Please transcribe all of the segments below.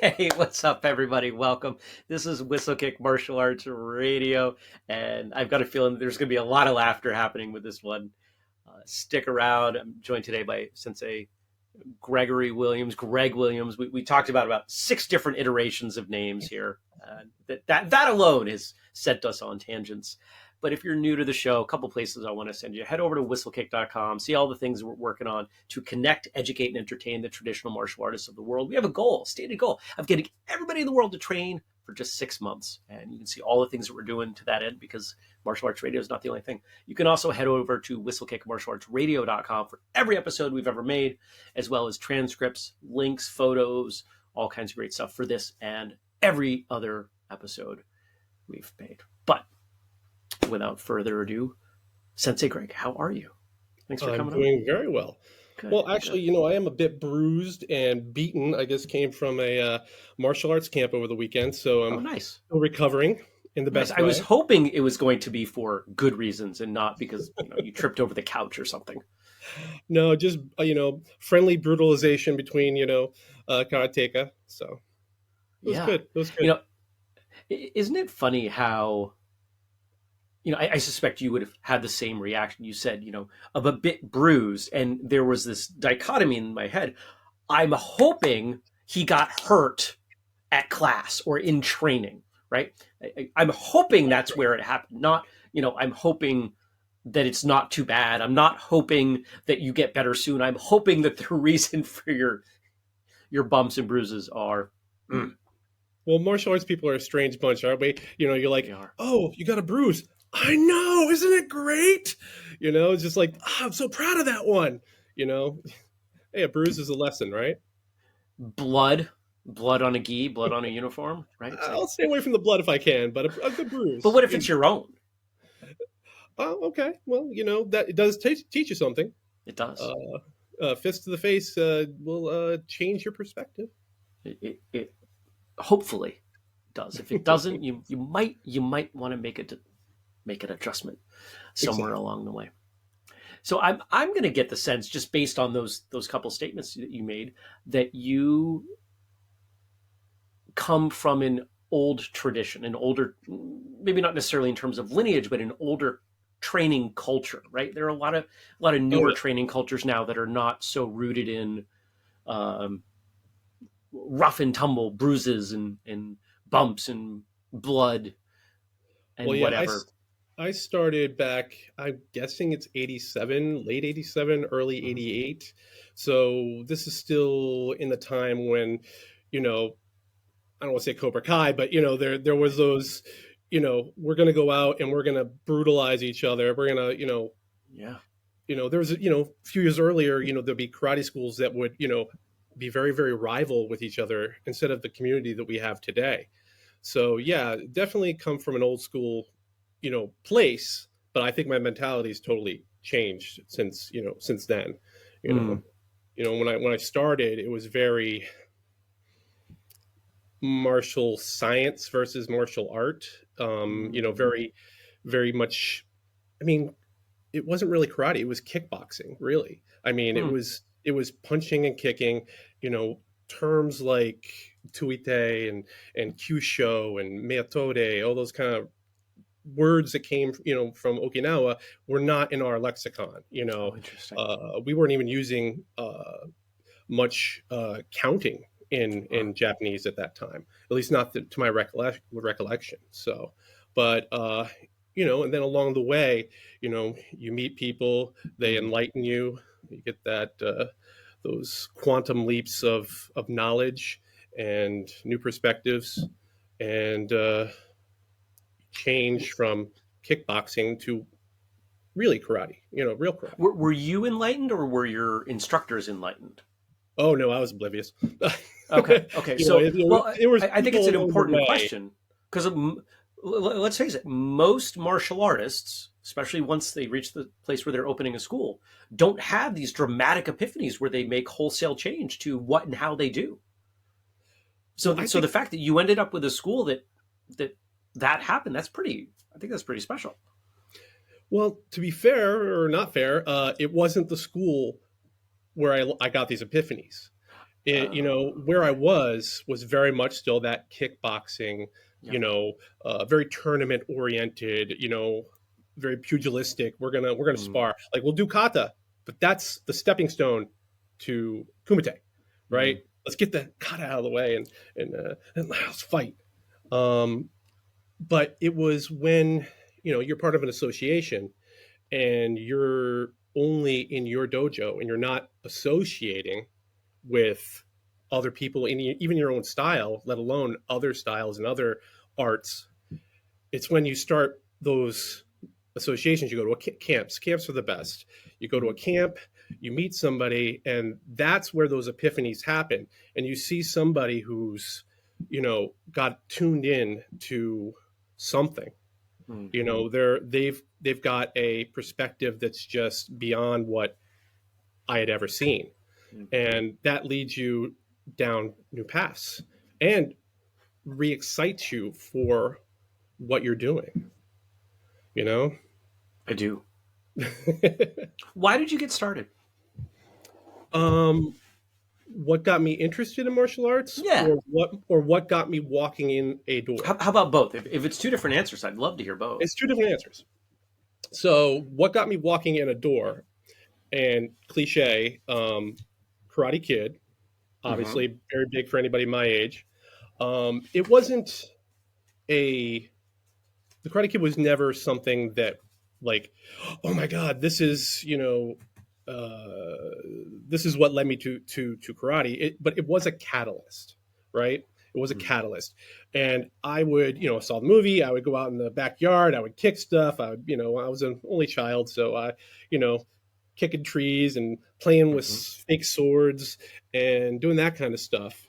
Hey, what's up, everybody? Welcome. This is Whistlekick Martial Arts Radio, and I've got a feeling there's going to be a lot of laughter happening with this one. Stick around. I'm joined today by Sensei Gregory Williams, Greg Williams. We talked about six different iterations of names here. That alone has sent us on tangents. But if you're new to the show, a couple places I want to send you. Head over to whistlekick.com, see all the things we're working on to connect, educate, and entertain the traditional martial artists of the world. We have a goal, stated goal, of getting everybody in the world to train for just 6 months. And you can see all the things that we're doing to that end, because martial arts radio is not the only thing. You can also head over to whistlekickmartialartsradio.com for every episode we've ever made, as well as transcripts, links, photos, all kinds of great stuff for this and every other episode we've made. But without further ado, Sensei Greg, how are you? Thanks for I'm coming on. doing very well. Good. Well, actually, I am a bit bruised and beaten. I just came from a martial arts camp over the weekend, so Oh, I'm nice. still recovering in the Nice. best I was way. hoping it was going to be for good reasons and not because you tripped over the couch or something. No, just friendly brutalization between karateka. So it was Yeah. good. It was You good. know, isn't it funny how I suspect you would have had the same reaction. You said, of a bit bruised, and there was this dichotomy in my head. I'm hoping he got hurt at class or in training, right? I'm hoping that's where it happened. Not, I'm hoping that it's not too bad. I'm not hoping that you get better soon. I'm hoping that the reason for your bumps and bruises are Well, martial arts people are a strange bunch, aren't we? You're they like, are. oh, you got a bruise. I know, isn't it great? It's just like, I'm so proud of that one. You know, hey, a bruise is a lesson, right? Blood on a gi, blood on a uniform, right? It's like, I'll stay away from the blood if I can, but a good but bruise. what if it's your own? Oh, okay. Well, that it does teach you something. It does. Fist to the face will change your perspective. It hopefully does. If it doesn't, you might want to make an adjustment somewhere Exactly. along the way. So I'm going to get the sense, just based on those couple statements that you made, that you come from an old tradition, an older, maybe not necessarily in terms of lineage, but an older training culture, right? There are a lot of Oh newer yeah. training cultures now that are not so rooted in um, rough and tumble bruises and bumps and blood Well, and yeah. whatever. I started back. I'm guessing it's '87, late '87, early Mhm. '88. So this is still in the time when, you know, I don't want to say Cobra Kai, but there was those, we're gonna go out and we're gonna brutalize each other. We're gonna, Yeah. there was a few years earlier, there'd be karate schools that would, be very, very rival with each other instead of the community that we have today. So yeah, definitely come from an old school, place, but I think my mentality has totally changed since then. You know, Mm. when I started, it was very martial science versus martial art. Mm. Very, very much. I mean, it wasn't really karate; it was kickboxing. Really, I mean, it Hmm. was punching and kicking. Terms like tuite and kyusho and meatode, all those kind of words that came from Okinawa were not in our lexicon. Oh, interesting. We weren't even using much counting Wow. in Japanese at that time, at least not to my recollection. So, but and then along the way, you meet people, they Mm. enlighten you, you get that those quantum leaps of knowledge and new perspectives, and change from kickboxing to really karate, real karate. Were you enlightened or were your instructors enlightened? Oh no, I was oblivious. Okay. Okay. So, well, There was I think people it's an along the important way. question because let's face it, most martial artists, especially once they reach the place where they're opening a school, don't have these dramatic epiphanies where they make wholesale change to what and how they do. So, Well, I so the think, fact that you ended up with a school that that happened, that's pretty. I think that's pretty special. well, to be fair or not fair, it wasn't the school where I got these epiphanies. Where I Okay. was very much still that kickboxing, Yep. very tournament oriented, very pugilistic. We're gonna Mm, spar. Like we'll do kata, but that's the stepping stone to kumite, right? mm, Let's get the kata out of the way and let's fight. Um, but it was when you're part of an association and you're only in your dojo and you're not associating with other people in even your own style, let alone other styles and other arts. It's when you start those associations. You go to camps. Camps are the best. You go to a mm, camp, you meet somebody, and that's where those epiphanies happen. And you see somebody who's, got tuned in to something. mm, They've got a perspective that's just beyond what I had ever seen, mm. and that leads you down new paths and re-excites you for what you're doing, you know. I do. Why did you get started? um what got me interested in martial arts, Yeah. or what got me walking in a door? How about both? If it's two different answers, I'd love to hear both. It's two different answers. So what got me walking in a door, and cliche, Karate Kid, Hmm. obviously very big for anybody my age. It wasn't a The Karate Kid was never something that, like, oh my god, uh, this is what led me to karate. But it was a catalyst, right? It was a Mm, catalyst, and I would, saw the movie. I would go out in the backyard. I would kick stuff. I was an only child, so I, you know, kicking trees and playing with hmm. fake swords and doing that kind of stuff.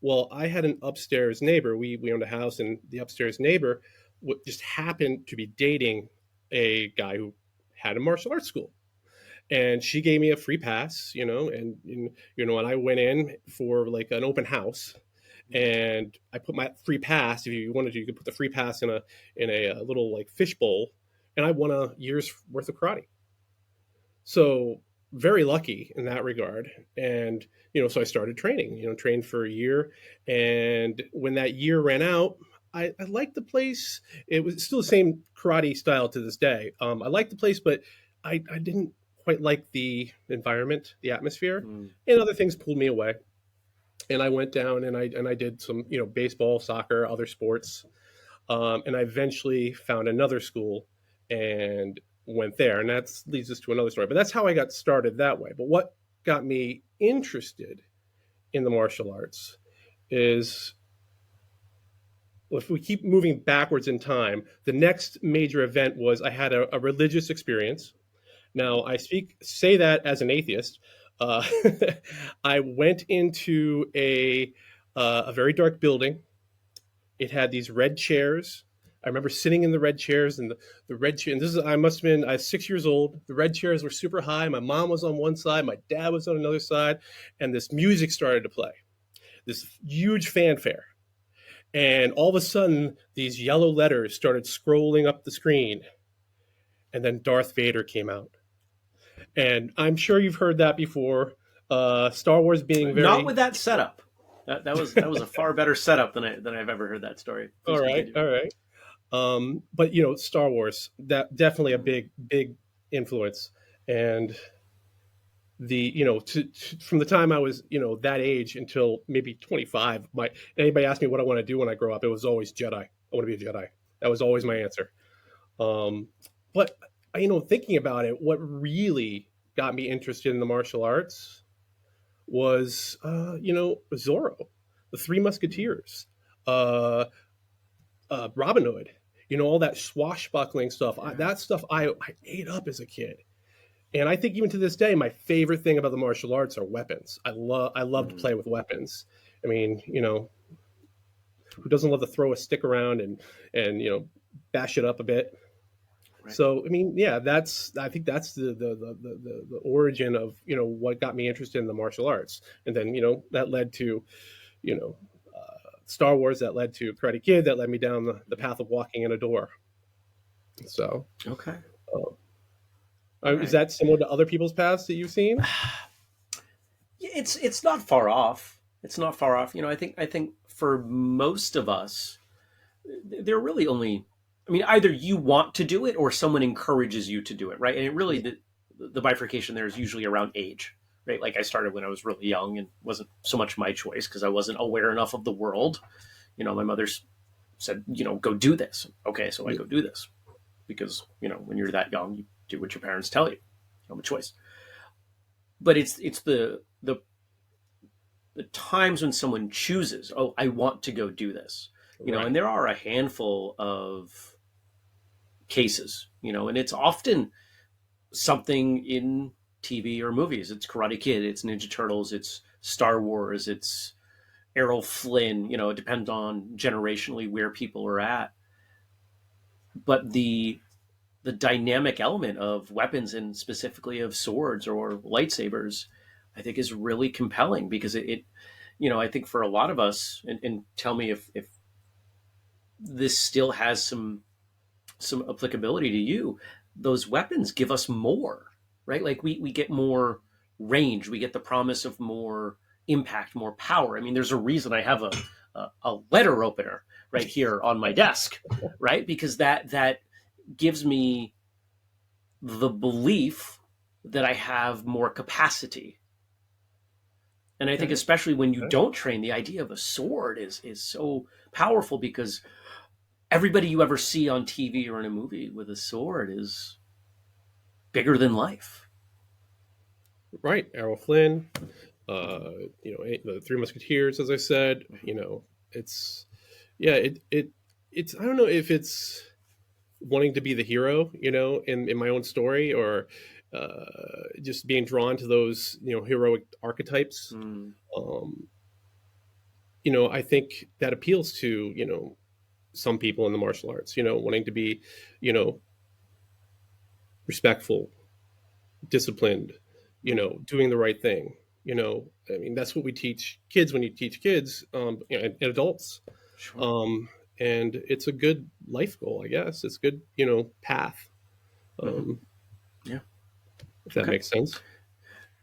Well, I had an upstairs neighbor. We owned a house, and the upstairs neighbor just happened to be dating a guy who had a martial arts school, and she gave me a free pass, and I went in for like an open house, and I put my free pass. If you wanted to, you could put the free pass in a little like fish bowl, and I won a year's worth of karate. So very lucky in that regard. And so I started training, trained for a year. And when that year ran out, I liked the place. It was still the same karate style to this day. I liked the place, but I didn't quite like the environment, the atmosphere, Mm, and other things pulled me away. And I went down and I did some, baseball, soccer, other sports, and I eventually found another school and went there. And that leads us to another story. But that's how I got started that way. But what got me interested in the martial arts is, if we keep moving backwards in time, the next major event was I had a religious experience. Now, say that as an atheist. Uh, I went into a very dark building. It had these red chairs. I remember sitting in the red chairs, and the red chair. And I must have been, I was 6 years old. The red chairs were super high. My mom was on one side, my dad was on another side, and this music started to play. This huge fanfare, and all of a sudden, these yellow letters started scrolling up the screen, and then Darth Vader came out. And I'm sure you've heard that before. Star Wars being not very with that setup. That was a far better setup than I've ever heard that story. all Please right, continue. all right. But Star Wars, that definitely a Mm, big influence. And from the time I was that age until maybe 25, anybody asked me what I want to do when I grow up, it was always Jedi. I want to be a Jedi. That was always my mm, answer. Um, but thinking about it, what really got me interested in the martial arts was Zorro, the Three mm. Musketeers, uh, Robin Hood. All that swashbuckling stuff. Yeah. That stuff I ate up as a kid. And I think even to this day, my favorite thing about the martial arts are weapons. I love to Mm, play with weapons. I mean, who doesn't love to throw a stick around and bash it up a bit? right. So I mean, yeah, I think that's the origin of what got me interested in the martial arts, and then that led to you know Star Wars, that led to Karate Kid, that led me down the Mhm. path of walking in a door. So, Okay. uh, All is right. that similar to other people's paths that you've seen? Yeah, It's not far off. It's not far off. I think for most of us, they're really only. I mean, either you want to do it or someone encourages you to do it, right? And it really the bifurcation there is usually around age, right? Like I started when I was really young and wasn't so much my choice because I wasn't aware enough of the world. My mother said, go do this. Okay, so I go do this because when you're that young, you do what your parents tell you. You don't have a choice. But it's the times when someone chooses, oh, I want to go do this, and Right. there are a handful of cases, and it's often something in TV or movies. It's Karate Kid, it's Ninja Turtles, it's Star Wars, it's Errol Flynn. It depends on generationally where people are at. But the dynamic element of weapons and specifically of swords or lightsabers, I think is really compelling because I think for a lot of us, and tell me if this still has some applicability to you, those weapons give us more, right? Like we get more range, we get the promise of more impact, more power. I mean, there's a reason I have a letter opener right here on my desk, right? Because that gives me the belief that I have more capacity. And I think Okay. especially when you Okay. don't train, the idea of a sword is so powerful because everybody you ever see on TV or in a movie with a sword is bigger than life. Right. Errol Flynn, the Three Musketeers, as I said, Mm-hmm. it's, yeah, it's, I don't know if it's wanting to be the hero, in my own story, or just being drawn to those, heroic archetypes. Mm, Um, I think that appeals to, some people in the martial arts, wanting to be, you know, respectful, disciplined, mm, doing the right thing. I mean, that's what we teach kids when you teach kids, and adults. sure. Um, and it's a good life goal, I guess. It's a good, path, Hmm. um, Yeah. if that Okay. makes sense.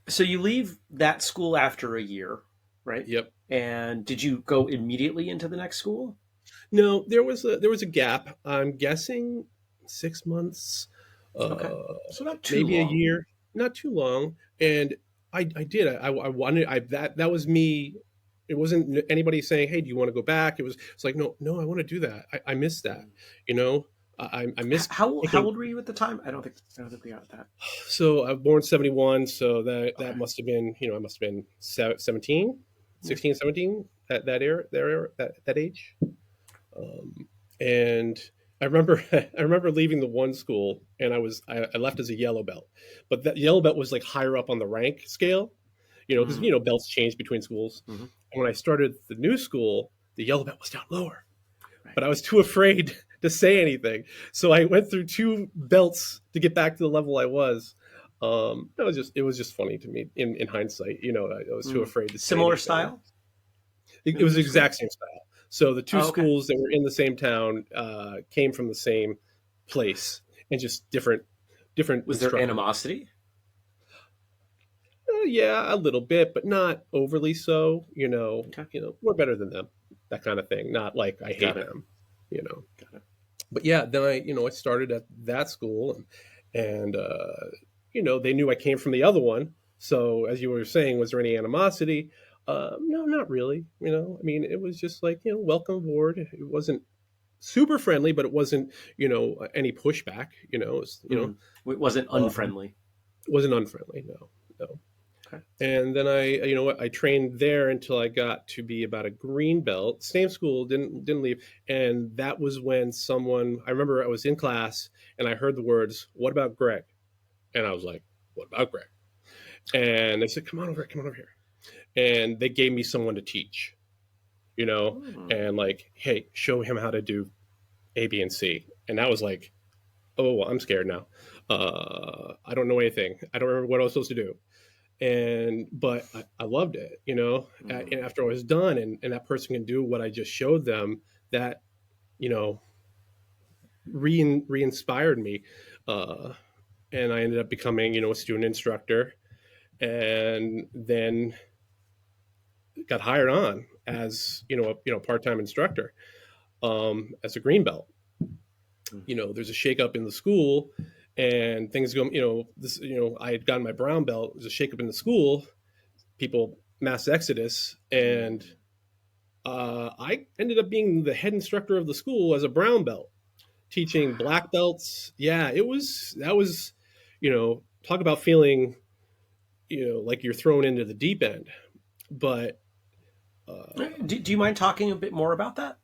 So you leave that school after a year, right? Yep. And did you go immediately into the next school? No, there was a gap. I'm guessing 6 months, Okay. uh, So not too maybe a long. year, not too long. And I did. I wanted. That was me. It wasn't anybody saying, "Hey, do you want to go back?" It's like, no, no, I want to do that. I miss that. Mm. You know, I miss How taking. old were you at the time? I don't think we got that. So I was born 71. So that Okay. must have been, I must have been 17, Yeah. 16, 17 at that age. Um, and I remember I remember leaving the one school, and I left as a yellow belt, but that yellow belt was like higher up on the rank scale, because Mm, belts change between schools. hmm. And when I started the new school, the yellow belt was down lower, Right. but I was too afraid to say anything, so I went through two belts to get back to the level I was. It was just funny to me in hindsight. I was too Mm. afraid to say Similar anything. style It in the was new the school? exact same style. So the two Oh, okay. schools that were in the same town came from the same place, and just different Was there instructors. animosity? Yeah, a little bit, but not overly so. Okay. We're better than them, that kind of thing. Not like I Got hate it. them. You know. Got it. But yeah, then I started at that school, and they knew I came from the other one. So as you were saying, was there any animosity? No, not really. I mean, it was just like, welcome aboard. It wasn't super friendly, but it wasn't, any pushback. Mm. It wasn't Um, unfriendly. it wasn't unfriendly. No, no. Okay. And then I trained there until I got to be about a green belt. Same school, didn't leave. And that was when I remember I was in class and I heard the words, "What about Greg?" And I was like, "What about Greg?" And they said, come on over here." And they gave me someone to teach, Mm. and like, "Hey, show him how to do A, B, and C." And that was like, "Oh, well, I'm scared now. I don't know anything. I don't remember what I was supposed to do." But I loved it, Mm. and after I was done, and that person can do what I just showed them, that, you know re-inspired me, uh, and I ended up becoming, a student instructor. And then got hired on as a part-time instructor, as a green belt. There's a shakeup in the school, and things go. I had gotten my brown belt. There's a shakeup in the school. People mass exodus, and I ended up being the head instructor of the school as a brown belt, teaching black belts. Yeah, that was, talk about feeling, like you're thrown into the deep end. But Do you mind talking a bit more about that?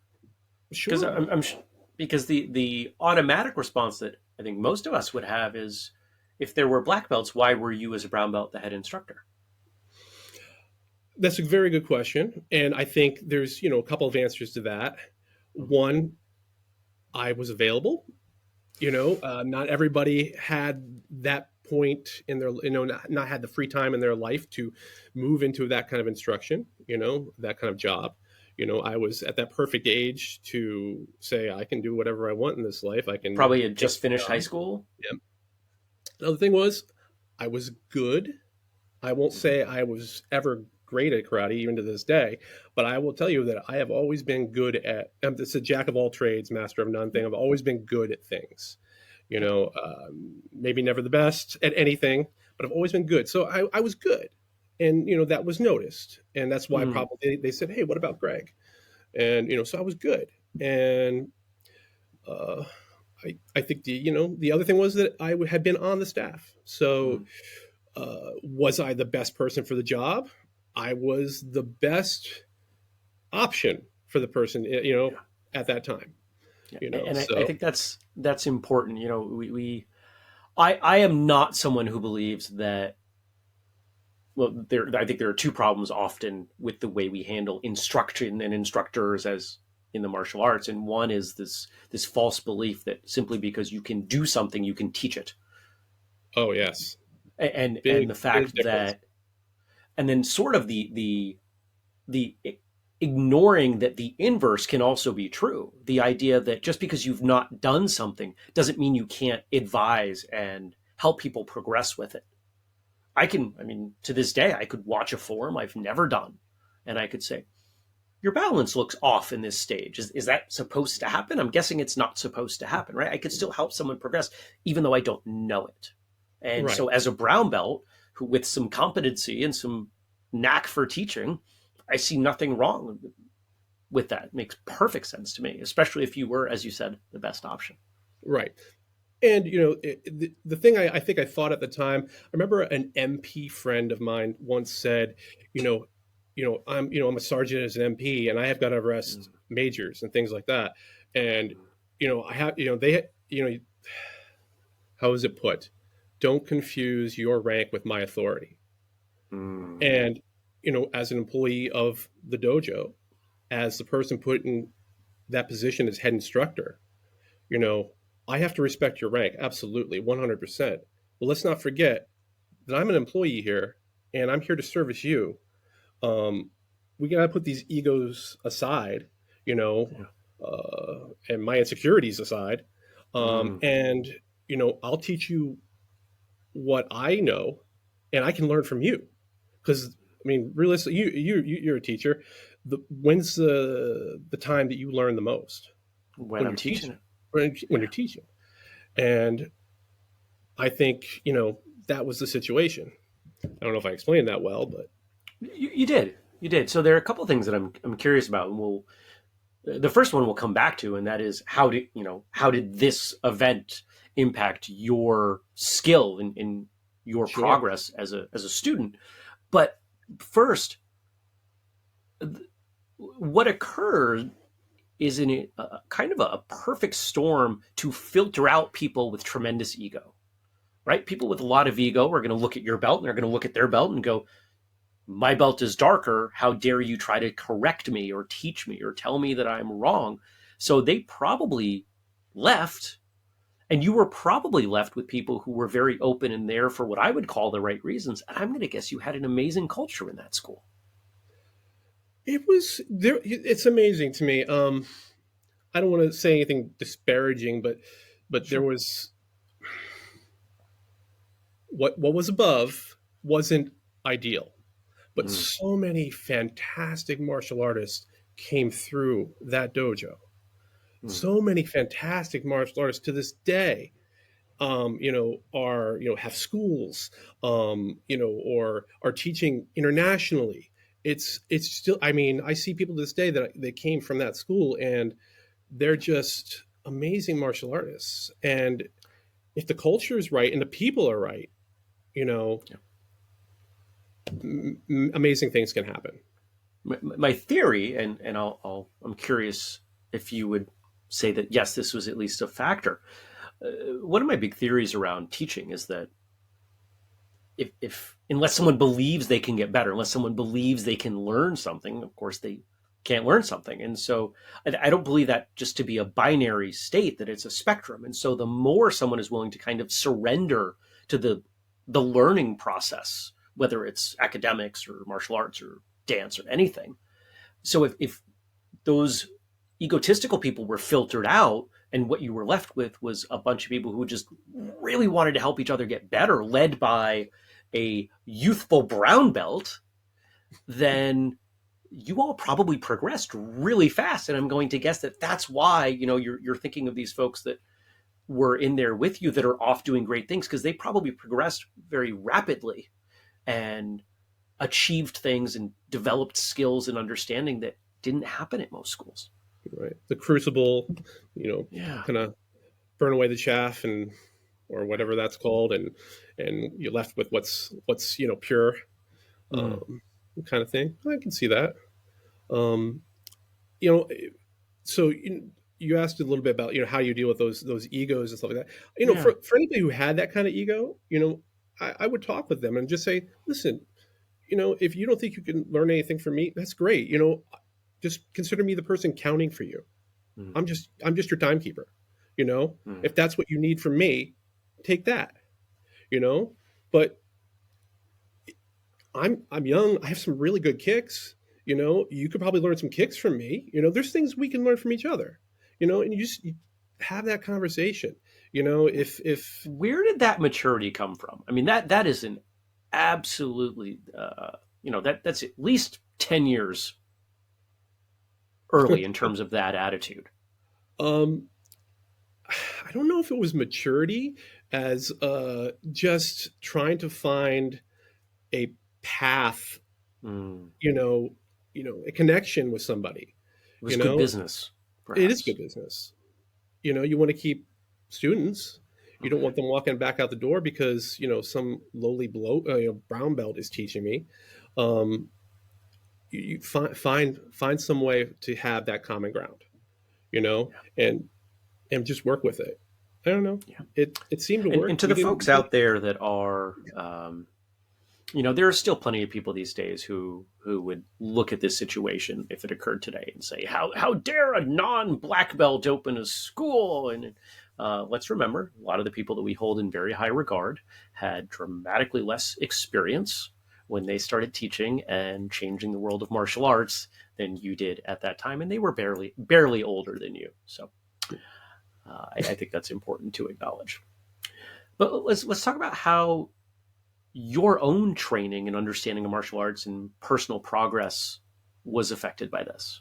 Because sure. because the automatic response that I think most of us would have is, if there were black belts, why were you as a brown belt the head instructor? That's a very good question, and I think there's a couple of answers to that. One, I was available. Not everybody had that point in their, not had the free time in their life to move into that kind of instruction, that kind of job. I was at that perfect age to say I can do whatever I want in this life. I can Probably had take just the finished high job. school. Yeah. Another thing was I was good. I won't say I was ever great at karate, even to this day, but I will tell you that I have always been good at. It's a jack of all trades, master of none thing. I've always been good at things. Maybe never the best at anything, but I've always been good. So I was good, and that was noticed, and that's why Mm. probably they said, "Hey, what about Greg?" And so I was good, and uh, I think the other thing was that I had been on the staff, so. Mm. Was I the best person for the job? I was the best option for the person, Yeah. at that time. Yeah. I So think that's important. We I am not someone who believes that. Well, I think there are two problems often with the way we handle instruction and instructors as in the martial arts, and one is this false belief that simply because you can do something, you can teach it, oh yes, and big the big fact difference. that, and then sort of the ignoring that the inverse can also be true. The idea that just because you've not done something doesn't mean you can't advise and help people progress with it. I mean, to this day, I could watch a form I've never done, and I could say, your balance looks off in this stage. Is that supposed to happen? I'm guessing it's not supposed to happen, right? I could still help someone progress, even though I don't know it. And Right, so, as a brown belt who, with some competency and some knack for teaching, I see nothing wrong with that. It makes perfect sense to me, especially if you were, as you said, the best option. right. And the thing I think I thought at the time, I remember an MP friend of mine once said, you know, I'm a sergeant as an MP, and I have got to arrest majors and things like that. And I have they how is it put? Don't confuse your rank with my authority. Mm. And as an employee of the dojo, as the person put in that position as head instructor, you know, I have to respect your rank, absolutely, 100%. But let's not forget that I'm an employee here, and I'm here to service you. Um, we gotta put these egos aside, Yeah. and my insecurities aside, Mm. and I'll teach you what I know, and I can learn from you. Because I mean, realistically, you're a teacher. When's the time that you learn the most? When When I'm you're teaching teaching. it. When Yeah. you're teaching. And I think, that was the situation. I don't know if I explained that well, but You did. You did. So there are a couple of things that I'm curious about, and the first one we'll come back to, and that is how did this event impact your skill in your sure. progress as a student? But first, what occurred is in a kind of a perfect storm to filter out people with tremendous ego, right? People with a lot of ego are going to look at your belt and they're going to look at their belt and go, my belt is darker. How dare you try to correct me or teach me or tell me that I'm wrong? So they probably left, and you were probably left with people who were very open and there for what I would call the right reasons. And I'm going to guess you had an amazing culture in that school. It was there. It's amazing to me. I don't want to say anything disparaging, but there Sure. was what was above wasn't ideal, but Mm, so many fantastic martial artists came through that dojo. mm, So many fantastic martial artists to this day, are, have schools, or are teaching internationally. It's still, I mean, I see people to this day that they came from that school, and they're just amazing martial artists. And if the culture is right and the people are right, you know, yeah. amazing things can happen. My theory, and I'm curious if you would say that yes, this was at least a factor. One of my big theories around teaching is that if unless someone believes they can get better, unless someone believes they can learn something, of course they can't learn something. And so I don't believe that just to be a binary state, that it's a spectrum. And so the more someone is willing to kind of surrender to the learning process, whether it's academics or martial arts or dance or anything. So if those egotistical people were filtered out, and what you were left with was a bunch of people who just really wanted to help each other get better, led by a youthful brown belt, then you all probably progressed really fast. And I'm going to guess that that's why, you're thinking of these folks that were in there with you that are off doing great things, because they probably progressed very rapidly and achieved things and developed skills and understanding that didn't happen at most schools. Right, the crucible, Yeah. kind of burn away the chaff, and or whatever that's called, and you're left with what's pure, Mm. um, kind of thing. I can see that. Um, you know, so you asked a little bit about how you deal with those egos and stuff like that. Yeah. For anybody who had that kind of ego, I would talk with them and just say, listen, if you don't think you can learn anything from me, that's great. Just consider me the person counting for you. Mm. I'm just your timekeeper. Mm. If that's what you need from me, take that. You know, but I'm young. I have some really good kicks. You could probably learn some kicks from me. There's things we can learn from each other. And you have that conversation. If Where did that maturity come from? I mean, that is an absolutely, that's at least 10 years early in terms of that attitude. um, I don't know if it was maturity as just trying to find a path. Mm. You know, a connection with somebody. It was You good know, business, it is perhaps. good business. You want to keep students. You don't Okay. want them walking back out the door because some lowly brown belt is teaching me. Um, you find some way to have that common ground. You know, Yeah. and just work with it. I don't know. Yeah. It seemed to And work. to We the didn't. folks out there that are, there are still plenty of people these days who would look at this situation if it occurred today and say, how dare a non-black belt open a school? And let's remember, a lot of the people that we hold in very high regard had dramatically less experience when they started teaching and changing the world of martial arts than you did at that time, and they were barely older than you. So I think that's important to acknowledge. But let's talk about how your own training and understanding of martial arts and personal progress was affected by this.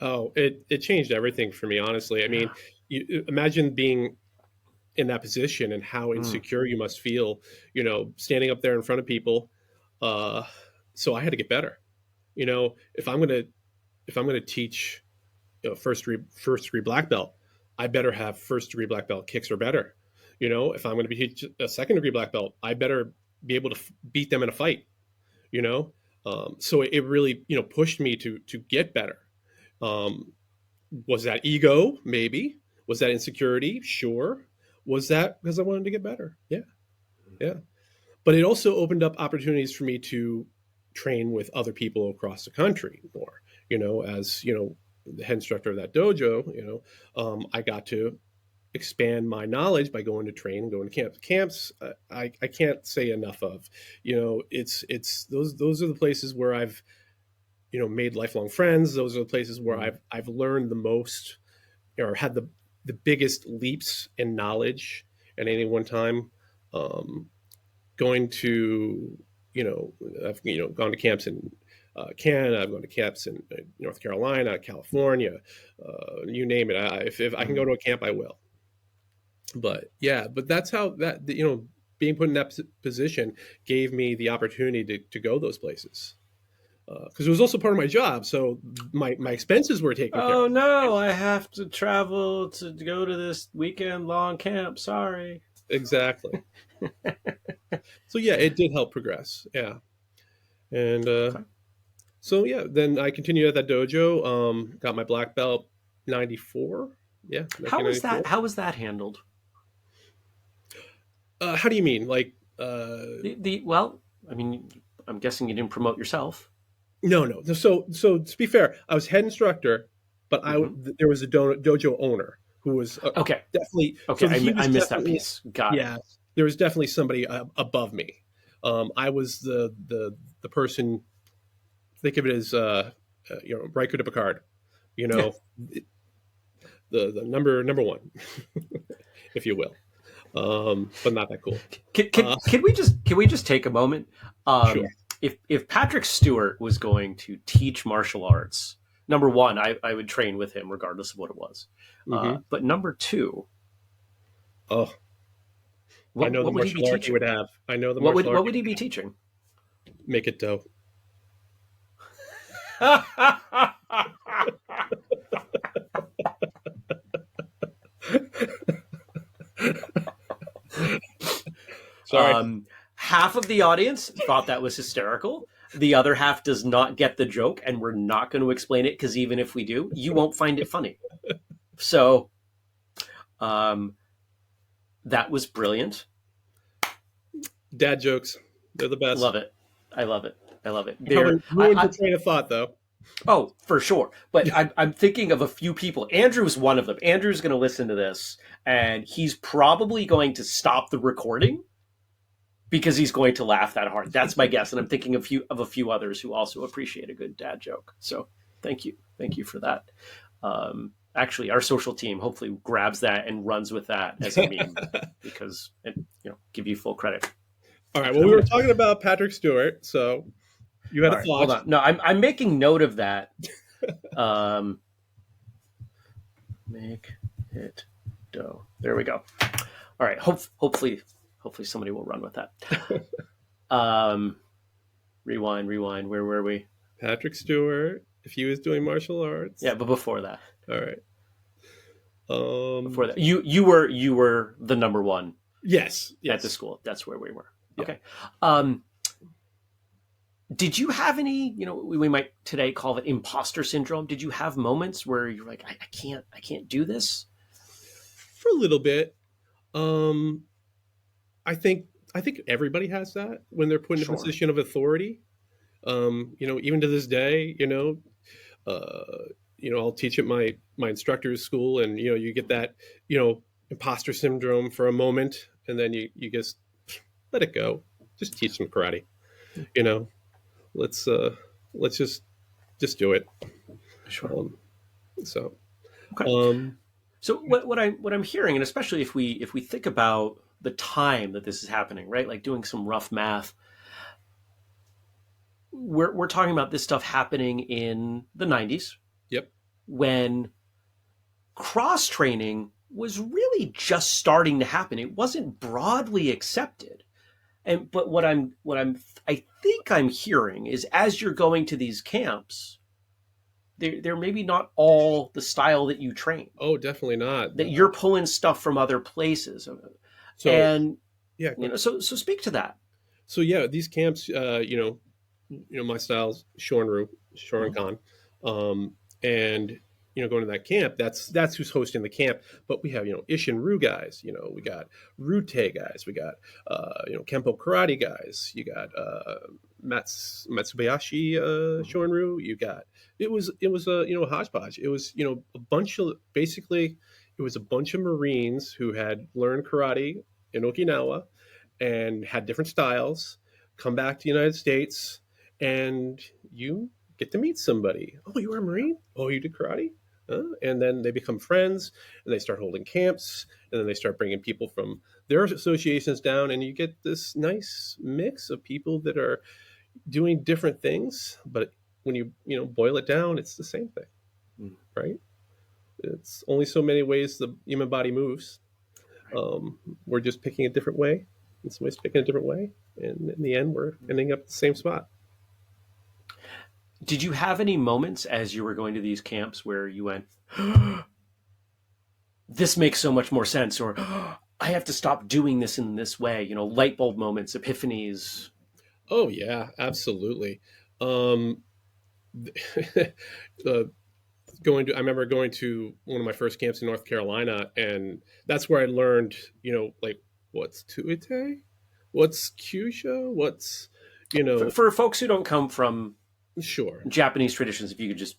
Oh, it changed everything for me, honestly. I Yeah. mean, imagine being in that position and how Mm. insecure you must feel, standing up there in front of people. Uh, so I had to get better. If I'm gonna teach, first degree black belt, I better have first degree black belt kicks or better. If I'm going to be a second degree black belt, I better be able to beat them in a fight. You know, so it really pushed me to get better. Um, was that ego? Maybe. Was that insecurity? Sure. Was that because I wanted to get better? Yeah, yeah. But it also opened up opportunities for me to train with other people across the country more. As the head instructor of that dojo, I got to expand my knowledge by going to train and going to camps. I can't say enough of. It's those are the places where I've made lifelong friends. Those are the places where Mm. I've learned the most, or had the biggest leaps in knowledge at any one time. Um, going to I've gone to camps in Canada. I've gone to camps in North Carolina, California, you name it. If I can go Mhm. to a camp, I will. But yeah, but that's how being put in that position gave me the opportunity to go those places because it was also part of my job. So my expenses were taken care Oh of. no, I have to travel to go to this weekend long camp. Sorry. Exactly. So yeah, it did help progress. Yeah, and Okay. so yeah, then I continued at that dojo. Got my black belt 94. Yeah, How was that? 1994. How was that handled? How do you mean? Like, The well, I mean, I'm guessing you didn't promote yourself. no, no. So to be fair, I was head instructor, but Hmm. there was a dojo owner who was Okay. definitely Okay. so he I was missed that definitely piece. Got it. yeah. There was definitely somebody above me. I was the person. Think of it as Riker to Picard. You Yeah. know, the number one, if you will. But not that cool. Can we just take a moment? Sure. If Patrick Stewart was going to teach martial arts, number one, I would train with him regardless of what it was. Hmm. But number two, Oh, I know the what would he be martial art he teaching? would have. I know the martial art What he would he would be teaching? make it dough. Sorry. um, Half of the audience thought that was hysterical. The other half does not get the joke, and we're not going to explain it because even if we do, you won't find it funny. So um, that was brilliant. Dad jokes. They're the best. Love it. I love it. I love it. You probably There, ruined your train of thought, though. oh, for sure. But I'm thinking of a few people. Andrew's one of them. Andrew's going to listen to this, and he's probably going to stop the recording because he's going to laugh that hard. That's my guess. And I'm thinking of a few others who also appreciate a good dad joke. So thank you for that. Actually, our social team hopefully grabs that and runs with that as a meme because it, give you full credit. All right. And Well, I'm we were gonna. talking about Patrick Stewart, so you had All a right, hold thought. on. No, I'm making note of that. Um, make it dough. There we go. All right. Hopefully somebody will run with that. Um, rewind. Where were we? Patrick Stewart, if he was doing martial arts. Yeah, but before that, All right. you were the number one Yes. at the Yes. school. That's where we were. Yeah. Okay. Um, did you have any? We might today call it imposter syndrome. Did you have moments where you're like, I can't do this? For a little bit. Um, I think I think everybody has that when they're put in a Sure. position of authority. Even to this day, uh, I'll teach at my instructor's school, and you get that imposter syndrome for a moment, and then you just let it go. Just teach them karate. You know, let's let's just do it. Sure. Um, so Okay. um, So what I'm hearing, and especially if we think about the time that this is happening, right? Like doing some rough math, we're talking about this stuff happening in the 90s yep, when cross training was really just starting to happen. It wasn't broadly accepted. And but I think I'm hearing is as you're going to these camps, they're maybe not all the style that you train. oh, definitely not. That you're pulling stuff from other places. So And yeah, go ahead. so speak to that. So yeah, these camps, my style's Mhm. Shorinkan, and going to that camp, that's who's hosting the camp. But we have Ishin Ryu guys, we got Rute guys, we got Kempo karate guys, you got Matsubayashi Shorin, you got it was a hodgepodge. It was a bunch of basically it was a bunch of Marines who had learned karate in Okinawa and had different styles, come back to the United States, and you get to meet somebody. Oh, you were a Marine? Oh, you did karate? And then they become friends, and they start holding camps, and then they start bringing people from their associations down, and you get this nice mix of people that are doing different things. But when you boil it down, it's the same thing, Mm, right? It's only so many ways the human body moves. right. We're just picking a different way, and somebody's picking a different way, and in the end, we're ending up at the same spot. Did you have any moments as you were going to these camps where you went, this makes so much more sense, or I have to stop doing this in this way? Light bulb moments, epiphanies. Oh yeah, absolutely. Um, uh, I remember going to one of my first camps in North Carolina, and that's where I learned, like what's tuite, what's kyusha, what's, you For, know, for folks who don't come from sure, Japanese traditions, if you could just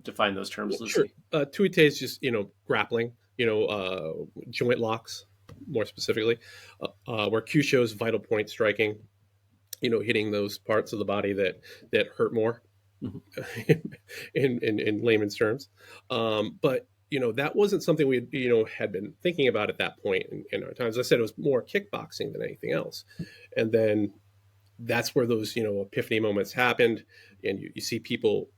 define those yeah, terms sure. loosely. Tuite is just grappling, joint locks, more specifically, where kyusho is vital point striking, hitting those parts of the body that hurt more, Mhm. in layman's terms. But that wasn't something we had been thinking about at that point in our times. As I said, it was more kickboxing than anything else. And then that's where those epiphany moments happened, and you see people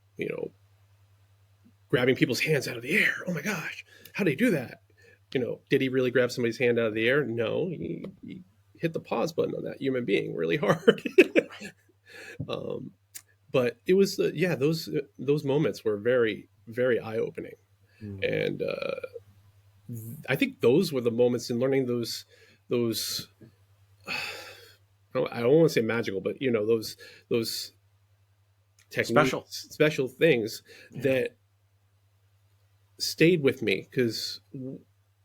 grabbing people's hands out of the air. Oh my gosh, how did he do that? Did he really grab somebody's hand out of the air? No, he hit the pause button on that human being really hard. um, but it was yeah, those moments were very very eye opening, Mm. and I think those were the moments in learning those I don't want to say magical, but those Special. techniques, special things Yeah. that stayed with me, because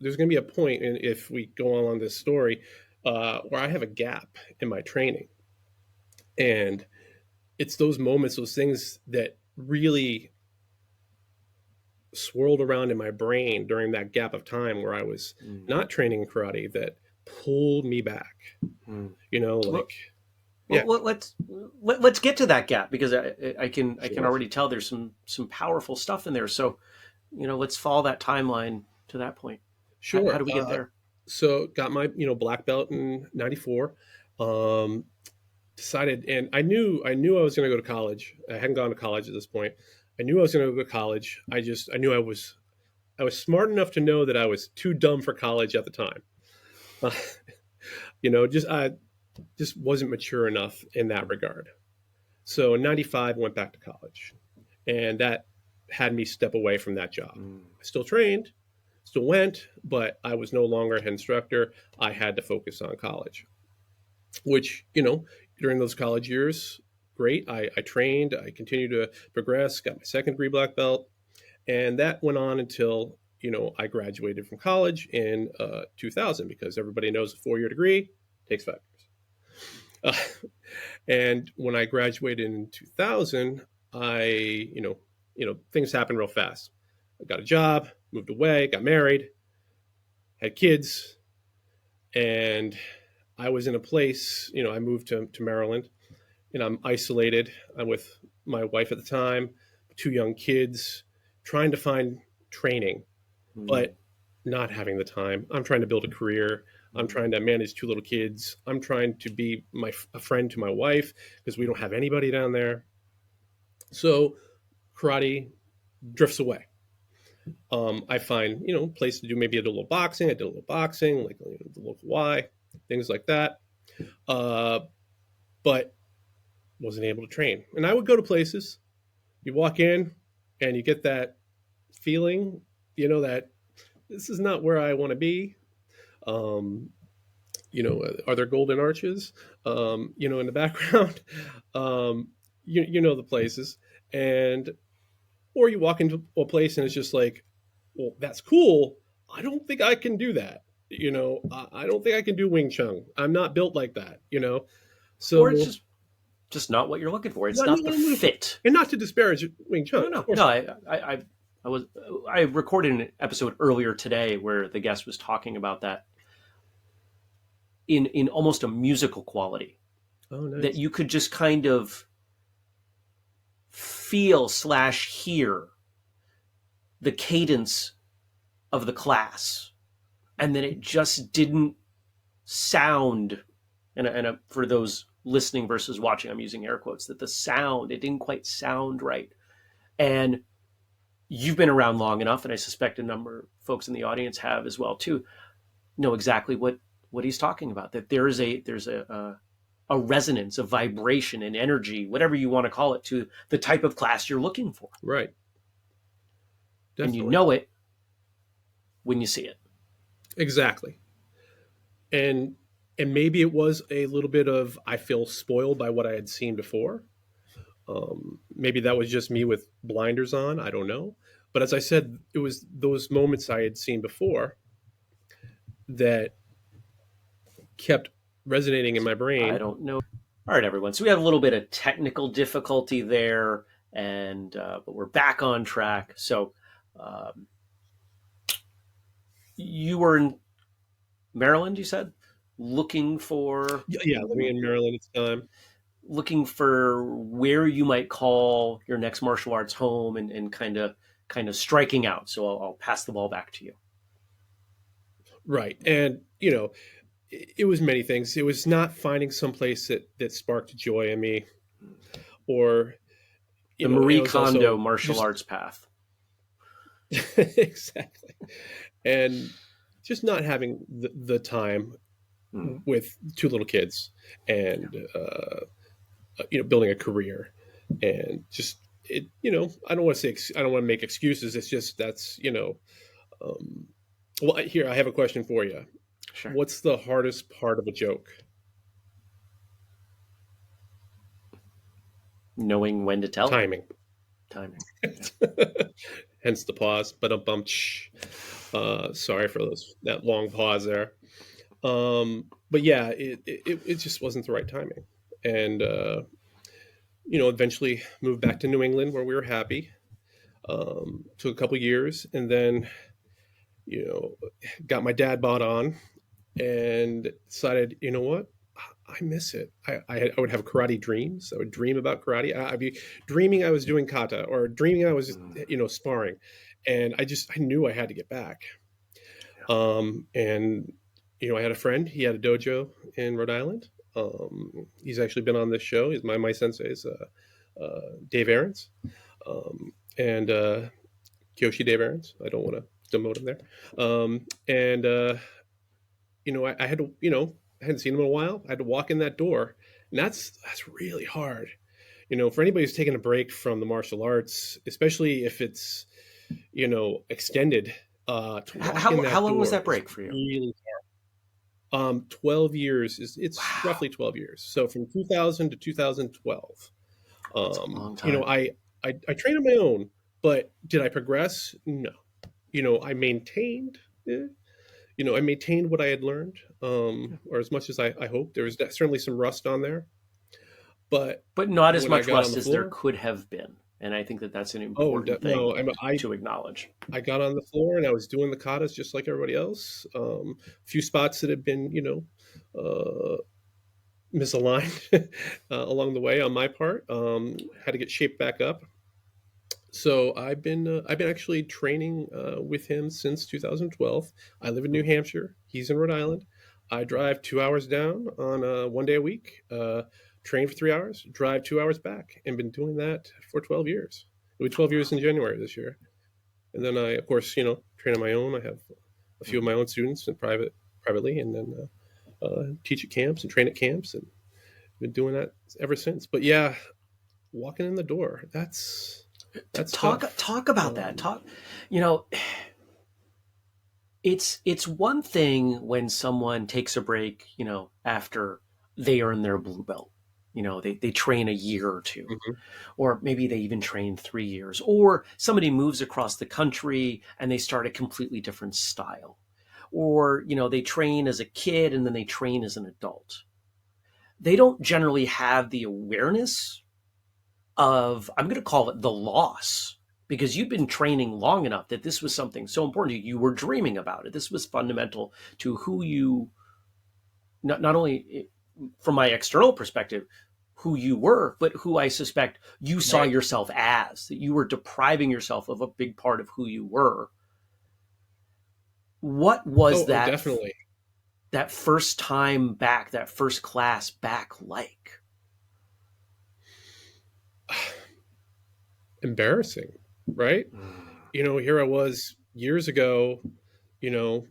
there's going to be a point, and if we go on this story, where I have a gap in my training, and it's those moments, those things that really swirled around in my brain during that gap of time where I was Mm. not training karate that pulled me back. Mm. Like, Well, yeah, let's get to that gap because I can sure, already tell there's some powerful stuff in there. So let's follow that timeline to that point. How sure. do we get there? So got my black belt in '94. Um, Decided, and I knew I was going to go to college. I hadn't gone to college at this point. I knew I was going to go to college. I knew I was smart enough to know that I was too dumb for college at the time. Uh, just I just wasn't mature enough in that regard. So in '95, I went back to college, and that had me step away from that job. Mm. I still trained, still went, but I was no longer an instructor. I had to focus on college, which, during those college years, great. I trained, I continued to progress, got my second degree black belt, and that went on until, I graduated from college in 2000, because everybody knows a 4-year degree takes 5 years. And when I graduated in 2000, I, things happened real fast. I got a job, moved away, got married, had kids, and I was in a place, I moved to Maryland, and I'm isolated. I'm with my wife at the time, 2 young kids, trying to find training, Mm. but not having the time. I'm trying to build a career. I'm Mm. trying to manage 2 little kids. I'm trying to be a friend to my wife, because we don't have anybody down there. So karate drifts away. I find place to do, maybe a little boxing. I did a little boxing, like the local Y, things like that. Uh, but wasn't able to train. And I would go to places. You walk in, and you get that feeling, that this is not where I want to be. Um, are there golden arches? In the background. Um, you know the places, and or you walk into a place and it's just like, well, that's cool. I don't think I can do that. I don't think I can do Wing Chun. I'm not built like that. Or it's So just not what you're looking for. It's not not the what I'm looking for, fit. and not to disparage Wing Chun, No, of no, course no. not. I recorded an episode earlier today where the guest was talking about that in almost a musical quality Oh, that nice. you could just kind of feel slash hear the cadence of the class, and then it just didn't sound. And for those listening versus watching, I'm using air quotes, that the sound, it didn't quite sound right. And you've been around long enough, and I suspect a number of folks in the audience have as well too, know exactly what he's talking about. That there's a resonance, a vibration, an energy, whatever you want to call it, to the type of class you're looking for, Right. and you Definitely. know it when you see it. Exactly. And maybe it was a little bit of I feel spoiled by what I had seen before. Maybe that was just me with blinders on. I don't know. But as I said, it was those moments I had seen before that kept resonating in my I brain. don't know. All right, everyone. So we have a little bit of technical difficulty there, and but we're back on track. So um, you were in Maryland, you said, looking for Yeah, living in Maryland at the time. where you might call your next martial arts home, and kind of striking out. So I'll pass the ball back to you. Right. And, it was many things. It was not finding some place that sparked joy in me, or, The and it Marie was Kondo also martial just arts path. exactly. And just not having the time Hmm. with two little kids, and building a career, and just it. I don't want to say I don't want to make excuses. It's just that's Um, well, here I have a question for you. Sure. What's the hardest part of a joke? Knowing when to tell it. Timing. Timing. Yeah. Hence the pause. But a bump. Sorry for that long pause there. But yeah, it just wasn't the right timing, and eventually moved back to New England where we were happy. Took a couple years, and then you know got my dad bought on, and decided, what, I miss it. I would have karate dreams. I would dream about karate. I'd be dreaming I was doing kata, or dreaming I was Mm. sparring, and I knew I had to get back. And I had a friend. He had a dojo in Rhode Island. He's actually been on this show. He's my sensei is Dave Aarons, and Kyoshi Dave Aarons. I don't want to demote him there. And I had to, I hadn't seen him in a while. I had to walk in that door, and that's really hard. For anybody who's taking a break from the martial arts, especially if it's extended, to walk in How that long was door that is break for you? really 12 years it's Wow, roughly 12 years. So from 2000 to 2012. that's a long time. I trained on my own, but did I progress? No. I maintained. eh, I maintained what I had learned, or as much as I hoped. There was certainly some rust on there, but But not as when I much got on rust the as there floor, could have been. And I think that that's an oh important no, thing to acknowledge. I got on the floor and I was doing the katas just like everybody else. A few spots that had been, misaligned along the way on my part. Had to get shaped back up. So I've been actually training with him since 2012. I live in New Hmm. Hampshire. He's in Rhode Island. I drive 2 hours down on one day a week. Train for 3 hours, drive 2 hours back, and been doing that for 12 years. It'll be 12 years Wow. in January this year. And then I, of course, train on my own. I have a few of Hmm. my own students in privately, and then teach at camps and train at camps, and been doing that ever since. But yeah, walking in the door, that's tough. Talk about that. You know, it's one thing when someone takes a break, after they earn their blue belt. They train a year or two, Mhm. or maybe they even train 3 years, or somebody moves across the country and they start a completely different style, or they train as a kid and then they train as an adult. They don't generally have the awareness of, I'm going to call it, the loss, because you've been training long enough that this was something so important to you. You were dreaming about it. This was fundamental to who you, not only from my external perspective, who you were, but who I suspect you saw Right. yourself as, that you were depriving yourself of a big part of who you were. What was Oh, definitely. that first time back, that first class back like? Embarrassing, right? Here I was years ago, you know,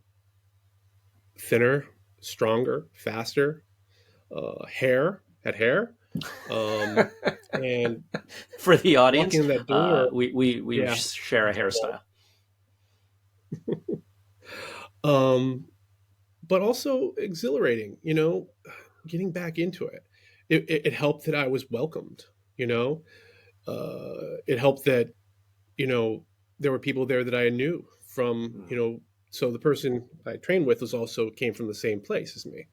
thinner, stronger, faster, had hair, um, and For the walking audience, in that door, we yeah, share a hairstyle. um, but also exhilarating, getting back into it. It helped that I was welcomed, you know, it helped that, you know, there were people there that I knew from, so the person I trained with was also came from the same place as me.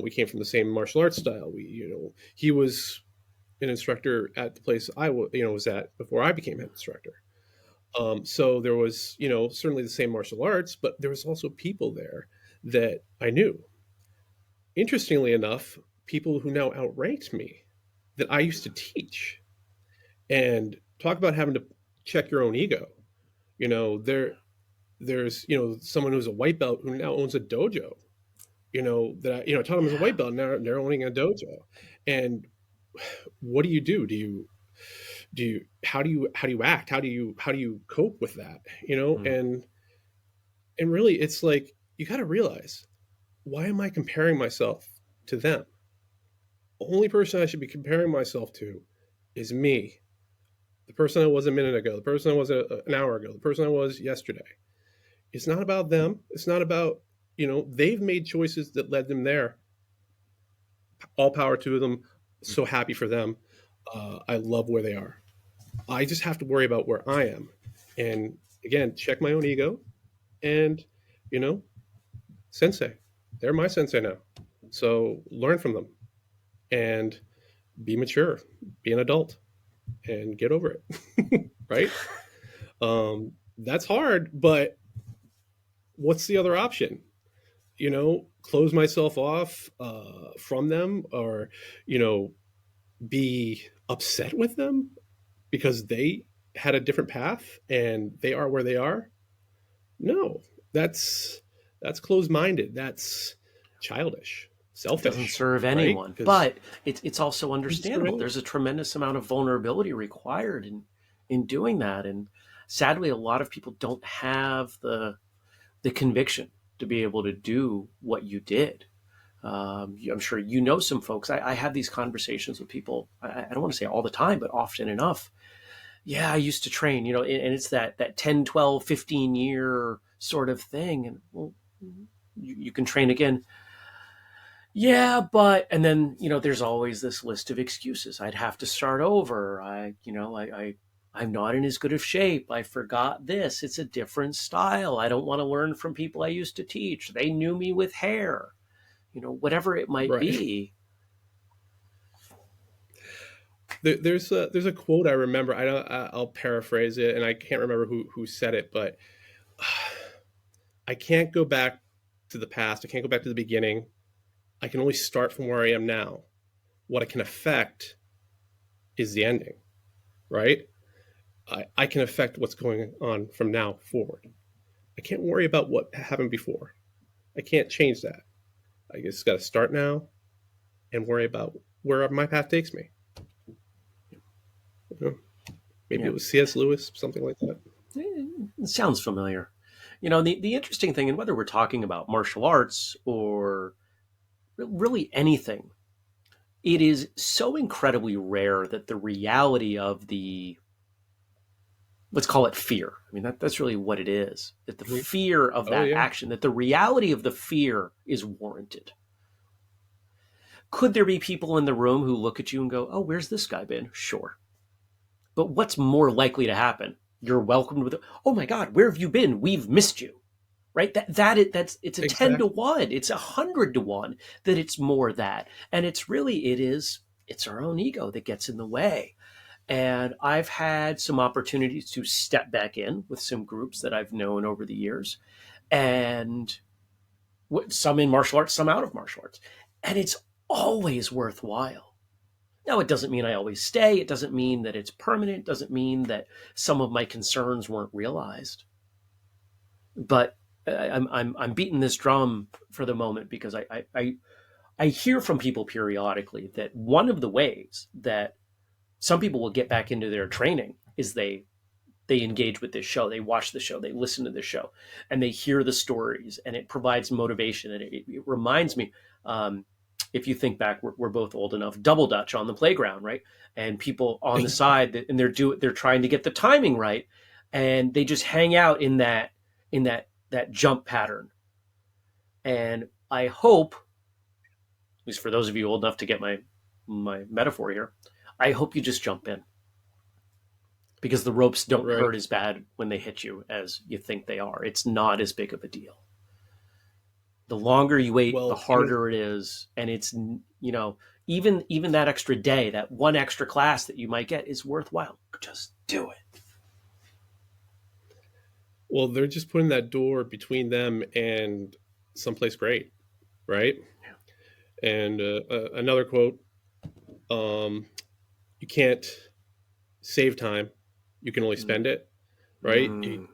We came from the same martial arts style. He was an instructor at the place was at before I became head instructor. So there was, certainly the same martial arts, but there was also people there that I knew. Interestingly enough, people who now outranked me that I used to teach. And talk about having to check your own ego. There's someone who's a white belt who now owns a dojo. That I taught him as a Yeah. white belt. Now they're owning a dojo. And what do you do? How do you act? How do you cope with that? Mm. And really, it's like you got to realize, why am I comparing myself to them? The only person I should be comparing myself to is me, the person I was a minute ago, the person I was an hour ago, the person I was yesterday. It's not about them. It's not about, they've made choices that led them there. All power to them. So happy for them. I love where they are. I just have to worry about where I am. And again, check my own ego. And, you know, sensei, they're my sensei now. So learn from them and be mature, be an adult, and get over it. Right? That's hard, but what's the other option? Close myself off from them, or you know be upset with them because they had a different path and they are where they are. No, that's closed minded, that's childish, It doesn't selfish, serve right? anyone, Because but it's also it doesn't serve understandable. anyone. There's a tremendous amount of vulnerability required in doing that, and sadly, a lot of people don't have the conviction to be able to do what you did. I'm sure you know some folks. I have these conversations with people. I don't want to say all the time, but often enough. Yeah, I used to train, and it's that 10, 12, 15 year sort of thing. And well, you can train again. Yeah, but and then there's always this list of excuses. I'd have to start over. I'm not in as good of shape. I forgot this. It's a different style. I don't want to learn from people I used to teach. They knew me with hair. Whatever it might Right. be. There's a quote I remember. I'll paraphrase it, and I can't remember who said it, but I can't go back to the past. I can't go back to the beginning. I can only start from where I am now. What I can affect is the ending, right? I can affect what's going on from now forward. I can't worry about what happened before. I can't change that. I just got to start now and worry about where my path takes me. You know, maybe Yeah, it was C.S. Lewis, something like that. it sounds familiar. The interesting thing, and whether we're talking about martial arts or really anything, it is so incredibly rare that the reality of the, let's call it fear. I mean, that's really what it is. That the Mm-hmm. fear of Oh that yeah, action, that the reality of the fear is warranted. Could there be people in the room who look at you and go, "Oh, where's this guy been?" Sure, but what's more likely to happen? You're welcomed with, "Oh my God, where have you been? We've missed you." Right? That's it's a 10 to exactly. 1. It's 100 to 1 that it's more that, and it's our own ego that gets in the way. And I've had some opportunities to step back in with some groups that I've known over the years, and some in martial arts, some out of martial arts, and it's always worthwhile. Now, it doesn't mean I always stay. It doesn't mean that it's permanent. It doesn't mean that some of my concerns weren't realized. But I'm beating this drum for the moment because I hear from people periodically that one of the ways that some people will get back into their training is they engage with this show, they watch the show, they listen to the show, and they hear the stories, and it provides motivation. And it reminds me, if you think back, we're both old enough, double dutch on the playground, right? And people on the side, and they're trying to get the timing right, and they just hang out in that jump pattern. And I hope, at least for those of you old enough to get my metaphor here, I hope you just jump in, because the ropes don't Right. hurt as bad when they hit you as you think they are. It's not as big of a deal. The longer you wait, the Well, harder it is. And it's, even that extra day, that one extra class that you might get is worthwhile. Just do it. well, they're just putting that door between them and someplace great, right? And another quote: "You can't save time; you can only spend it." Right? Mm.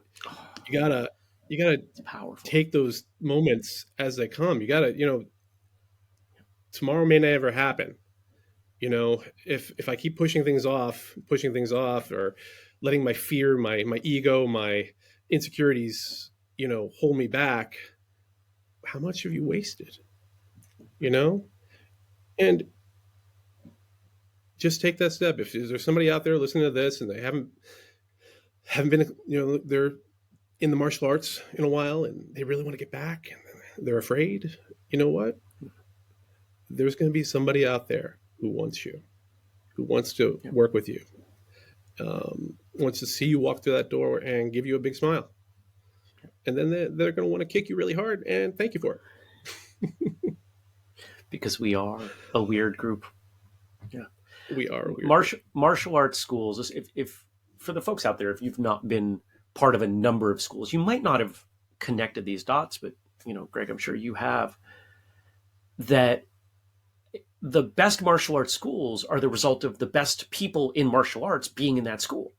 You gotta It's powerful. take those moments as they come. You gotta, tomorrow may never happen. If I keep pushing things off, or letting my fear, my ego, my insecurities, hold me back, how much have you wasted? You know, and just take that step. If there's somebody out there listening to this and they haven't been, they're in the martial arts in a while and they really want to get back and they're afraid, you know what? There's going to be somebody out there who wants you, who wants to Yeah. work with you, wants to see you walk through that door and give you a big smile. And then they're going to want to kick you really hard and thank you for it. Because we are a weird group. Yeah. We are a weird Martial arts schools, if for the folks out there, if you've not been part of a number of schools, you might not have connected these dots, but Greg, I'm sure you have, that the best martial arts schools are the result of the best people in martial arts being in that school.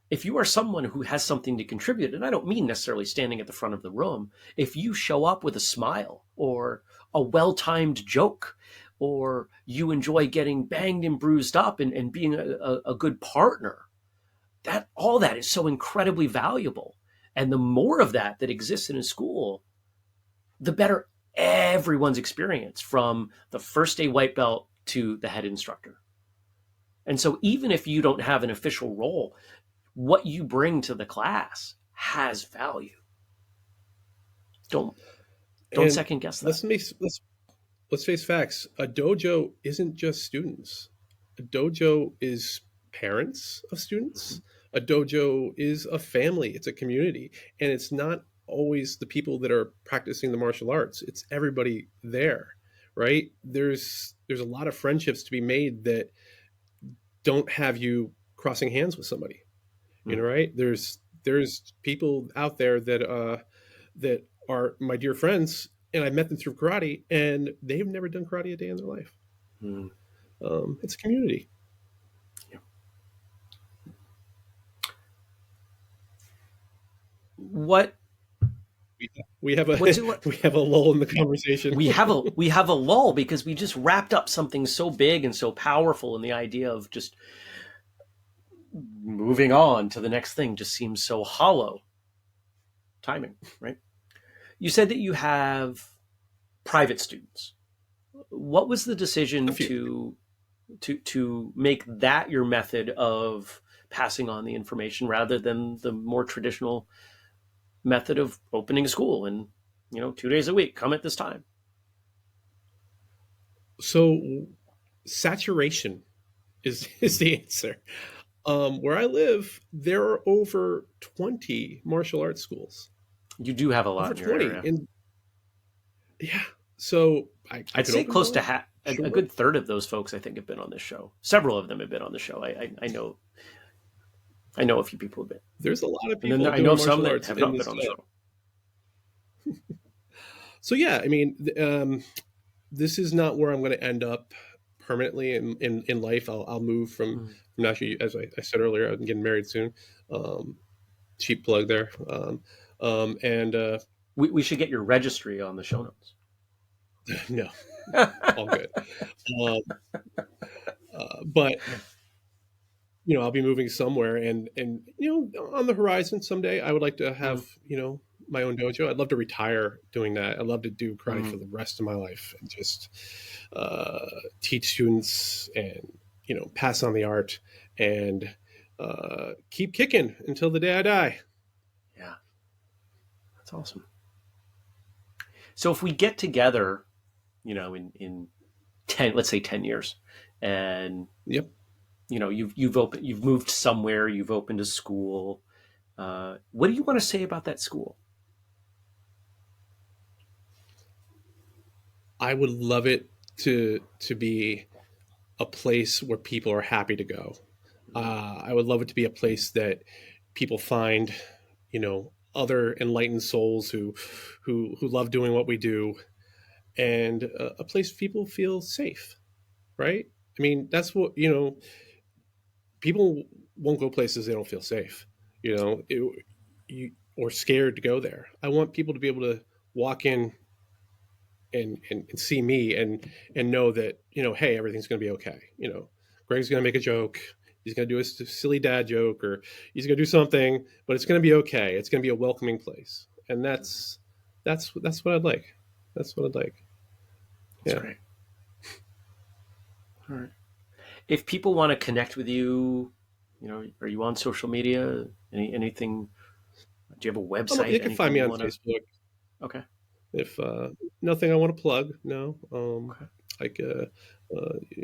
If you are someone who has something to contribute, and I don't mean necessarily standing at the front of the room, if you show up with a smile or a well-timed joke, or you enjoy getting banged and bruised up and being a good partner, all that is so incredibly valuable. And the more of that exists in a school, the better everyone's experience, from the first day white belt to the head instructor. And so even if you don't have an official role, what you bring to the class has value. Don't and second guess that. let's face facts. A dojo isn't just students. A dojo is parents of students. Mm-hmm. A dojo is a family. It's a community, and it's not always the people that are practicing the martial arts. It's everybody there, right? There's a lot of friendships to be made that don't have you crossing hands with somebody. Right? There's people out there that are my dear friends, and I met them through karate, and they've never done karate a day in their life. It's a community. Yeah. What we have a lull in the conversation. We have a lull because we just wrapped up something so big and so powerful, and the idea of just moving on to the next thing just seems so hollow. Timing, right? You said that you have private students. What was the decision to make that your method of passing on the information rather than the more traditional method of opening a school and 2 days a week, come at this time? So saturation is the answer. Where I live, there are over 20 martial arts schools. You do have a lot in your area. Yeah. So I'd say close to a good third of those folks, I think, have been on this show. Several of them have been on the show. I know a few people have been. There's a lot of people. And then I know some that have not been on the show. So yeah, I mean, this is not where I'm going to end up permanently in life. I'll move Mm. from Nashville. As I said earlier, I'm getting married soon. Um, Cheap plug there. And We should get your registry on the show notes. no, all good. Um, but I'll be moving somewhere, and on the horizon someday, I would like to have Mm. my own dojo. I'd love to retire doing that. I'd love to do karate Mm. for the rest of my life and just uh, teach students and pass on the art and keep kicking until the day I die. Yeah, that's awesome. So if we get together, in 10, let's say 10 years, and Yep. you've moved somewhere, you've opened a school. What do you want to say about that school? I would love it to be a place where people are happy to go. Mm. I would love it to be a place that people find, other enlightened souls who love doing what we do, and a place people feel safe. Right? I mean, that's what people won't go places they don't feel safe. Or scared to go there. I want people to be able to walk in and see me and know that hey, everything's going to be okay. Greg's going to make a joke, he's going to do a silly dad joke, or he's going to do something, but it's going to be okay. It's going to be a welcoming place, and that's what I'd like. That's what I'd like. That's Yeah. great. All right. If people want to connect with you, are you on social media? Anything? Do you have a They website? can find Anything me you on want to? Facebook. Okay. If nothing I want to plug, no. Okay. Like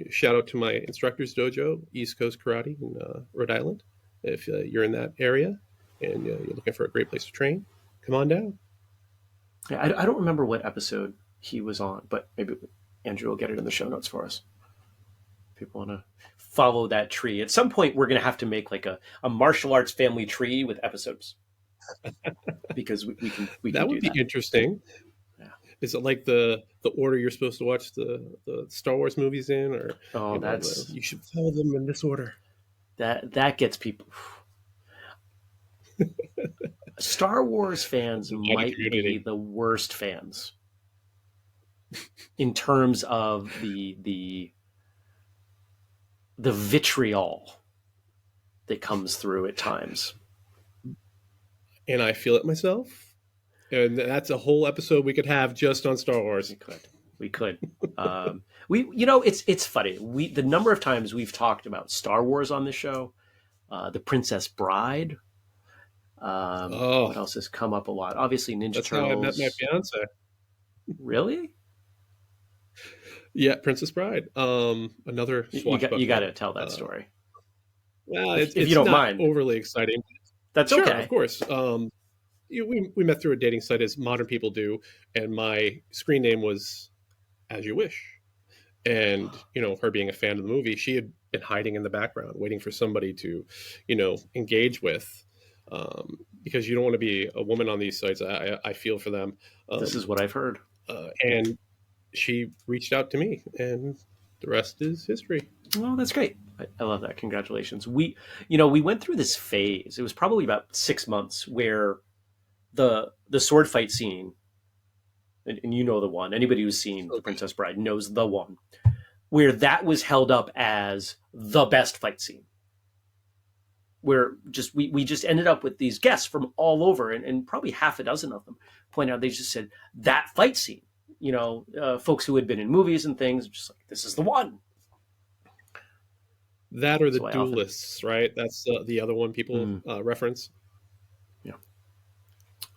shout out to my instructor's dojo, East Coast Karate in Rhode Island. If you're in that area and you're looking for a great place to train, come on down. Yeah, I don't remember what episode he was on, but maybe Andrew will get it in the show notes for us. People want to follow that tree. At some point, we're going to have to make like a martial arts family tree with episodes because we can That would do be that. interesting. Yeah. Is it like the order you're supposed to watch the Star Wars movies in, or Oh, you should follow them in this order? that gets people. Star Wars fans Divided might be community. the worst fans in terms of the vitriol that comes through at times. And I feel it myself. And that's a whole episode we could have just on Star We Wars. could, we could. It's funny. The number of times we've talked about Star Wars on this show, the Princess Bride. Oh, What else has come up a lot? Obviously, Ninja that's how I met my Turtles. fiance. Really? Yeah, Princess Bride. Another You got swashbuckling. to tell that Uh, story well, if you it's don't not mind. overly exciting. That's Sure, of okay. course. We met through a dating site as modern people do, and my screen name was As You Wish. And her being a fan of the movie, she had been hiding in the background, waiting for somebody to, engage with. Because you don't want to be a woman on these sites. I feel for them. This is Um, what I've heard. and she reached out to me, and the rest is history. Oh, that's great. I love that. Congratulations. We went through this phase. It was probably about 6 months where the sword fight scene, and you know the one. Anybody who's seen The Okay. Princess Bride knows the one where that was held up as the best fight scene. Where we just ended up with these guests from all over, and probably half a dozen of them point out they just said that fight scene. Folks who had been in movies and things, just like this is the one. That or the So I often, duelists, right? That's the other one people mm, reference. yeah.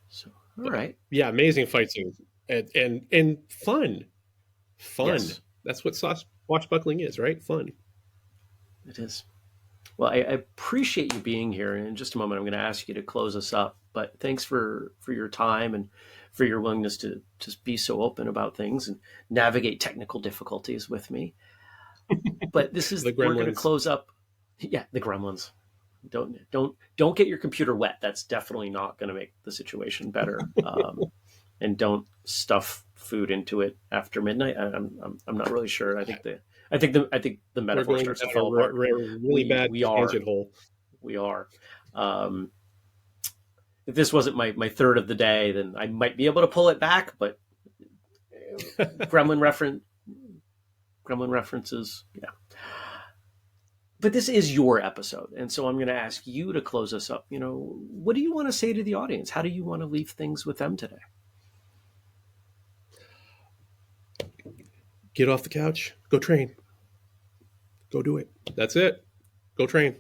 So all But right, yeah, amazing fight scene, and fun, fun. yes, That's what swashbuckling is, right? Fun. it is. Well, I appreciate you being here. And in just a moment, I'm going to ask you to close us up. But thanks for your time and for your willingness to just be so open about things and navigate technical difficulties with me. But The we're going to Gremlins. close up. Yeah, the gremlins. Don't get your computer wet. That's definitely not going to make the situation better. And don't stuff food into it after midnight. I'm not really sure. I think I think the We're metaphor going starts down to a fall apart. really bad We are tangent hole. we are. Um, if this wasn't my third of the day, then I might be able to pull it back. But Gremlin reference, Gremlin references, yeah. But this is your episode, and so I'm going to ask you to close us up. What do you want to say to the audience? How do you want to leave things with them today? Get off the couch. Go train. Go do it. That's it. Go train.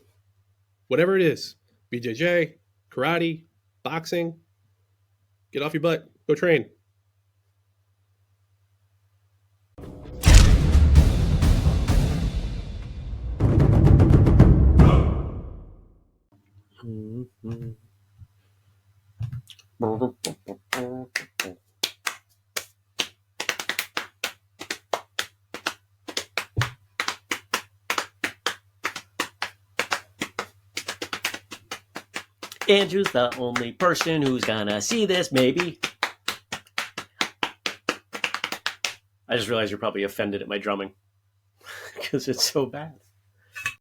Whatever it is. BJJ, karate, boxing. Get off your butt. Go train. Mm-hmm. Andrew's the only person who's gonna see this, maybe. I just realized you're probably offended at my drumming because it's so bad.